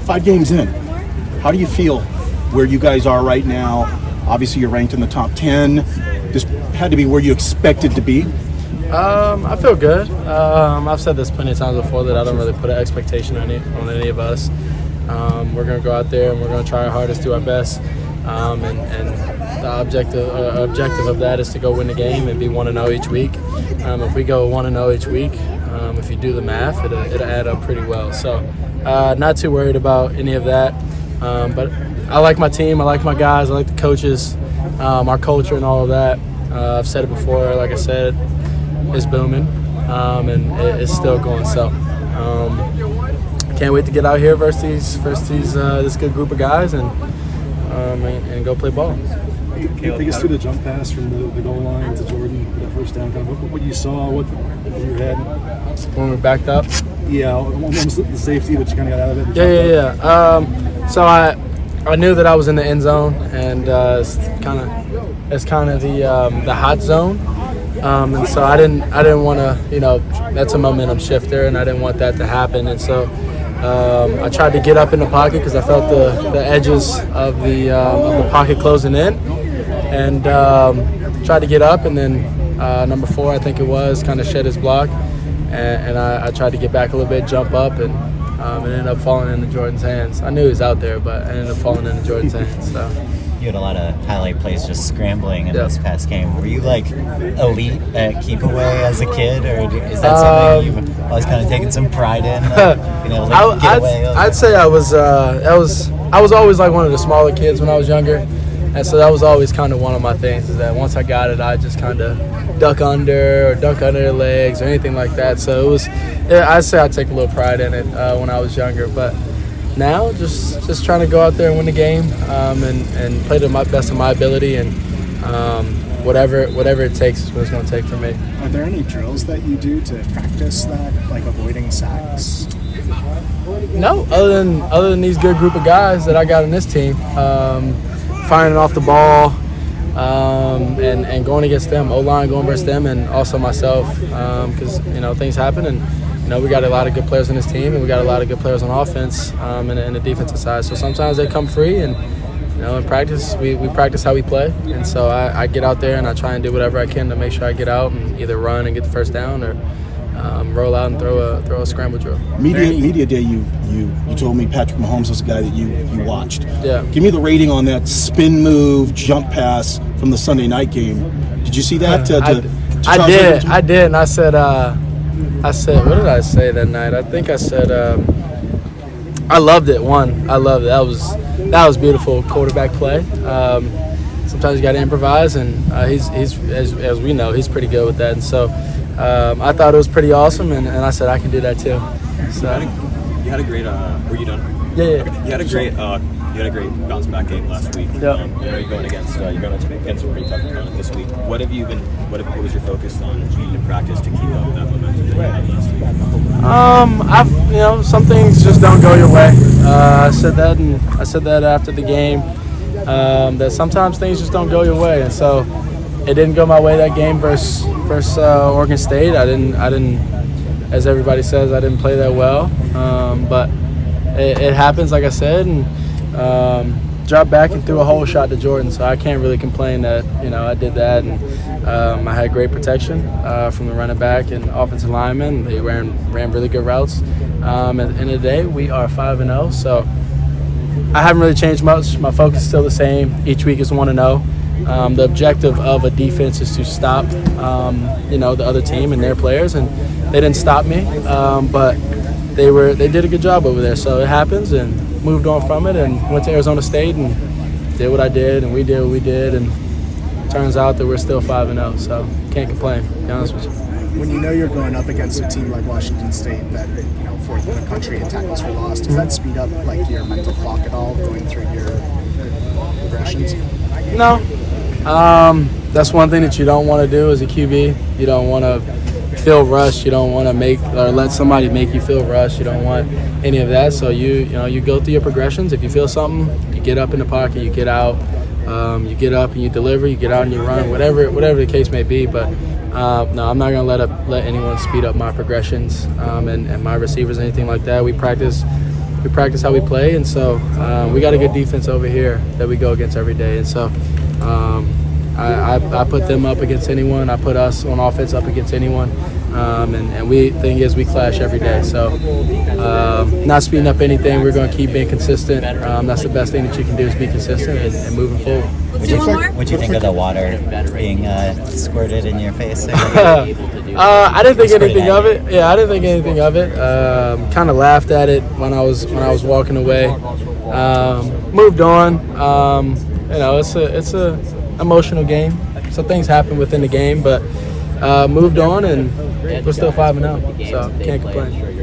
5 games in, how do you feel where you guys are right now? Obviously, you're ranked in the top 10. This had to be where you expected to be. I feel good. I've said this plenty of times before that I don't really put an expectation on any of us. We're going to go out there and we're going to try our hardest, do our best. And the objective of that is to go win the game and be 1-0 each week. If we go 1-0 each week, if you do the math, it'll add up pretty well. So not too worried about any of that. But I like my team. I like my guys. I like the coaches, our culture and all of that. I've said it before. Like I said, it's booming, and it's still going. So can't wait to get out here versus this good group of guys and go play ball. Take us through the jump pass from the goal line to Jordan for that first down. Kind of what you saw, what you had when we backed up. Yeah, almost the safety, but you kind of got out of it. Yeah. So I knew that I was in the end zone, and it's kind of the hot zone. And so I didn't want to, that's a momentum shifter, and I didn't want that to happen. And so I tried to get up in the pocket because I felt the edges of the pocket closing in, and tried to get up, and then number 4, I think it was, kind of shed his block, and I tried to get back a little bit, jump up, and it ended up falling into Jordan's hands. I knew he was out there, but it ended up falling into Jordan's hands. So. You had a lot of highlight plays just scrambling in this past game. Were you like elite at keep away as a kid, or is that something you've always kind of taken some pride in? Get away? I'd say I was always like one of the smaller kids when I was younger, and so that was always kind of one of my things. Is that once I got it, I just kind of dunk under their legs or anything like that. So it was. I'd say I take a little pride in it when I was younger, but. Now, just trying to go out there and win the game and play to my best of my ability, and whatever it takes is what it's going to take for me. Are there any drills that you do to practice that, like avoiding sacks? No, other than these good group of guys that I got in this team, firing off the ball and going against them, O-line going versus them, and also myself, because things happen and. We got a lot of good players on this team, and we got a lot of good players on offense and the defensive side. So sometimes they come free, and in practice we practice how we play. And so I get out there and I try and do whatever I can to make sure I get out and either run and get the first down or roll out and throw a scramble drill. Media day, you told me Patrick Mahomes was a guy that you watched. Yeah. Give me the rating on that spin move jump pass from the Sunday night game. Did you see that? I did, and I said, what did I say that night? I think I said, I loved it. I loved it. That was beautiful quarterback play. Sometimes you got to improvise, and he's as we know, he's pretty good with that. And so I thought it was pretty awesome, and I said I can do that too. So you had a great. Were you done? Yeah. You had a great bounce back game last week. Yeah. You're going against some pretty tough opponent this week. What was your focus on in practice to keep up that momentum that you had last week? Some things just don't go your way. I said that after the game. That sometimes things just don't go your way, and so it didn't go my way that game versus Oregon State. I didn't, as everybody says, I didn't play that well. But it happens, like I said, and dropped back and threw a whole shot to Jordan. So I can't really complain that I did that, and I had great protection from the running back and offensive lineman. They ran really good routes. At the end of the day, we are 5-0. So I haven't really changed much. My focus is still the same. Each week is 1-0. The objective of a defense is to stop, the other team and their players, and they didn't stop me, but they did a good job over there. So it happens, and moved on from it, and went to Arizona State and did what I did, and we did what we did, and turns out that we're still 5-0. So can't complain, to be honest with you. When you know you're going up against a team like Washington State that fourth in the country in tackles for loss, does that speed up like your mental clock at all going through your progressions? No. That's one thing that you don't want to do as a QB. You don't want to feel rushed. You don't want to make or let somebody make you feel rushed. You don't want any of that. So you go through your progressions. If you feel something, you get up in the pocket, you get out, you get up and you deliver, you get out and you run, whatever the case may be. But no, I'm not going to let anyone speed up my progressions and my receivers, anything like that. We practice we practice how we play, and so we got a good defense over here that we go against every day. And so I put them up against anyone. I put us on offense up against anyone. And thing is, we clash every day. So not speeding up anything. We're going to keep being consistent. That's the best thing that you can do is be consistent and moving forward. What'd you think of the water being squirted in your face? I didn't think anything of it. Yeah, I didn't think anything of it. Kind of laughed at it when I was walking away. Moved on. It's a emotional game. So things happen within the game, but moved on, and we're still 5-0. So can't complain.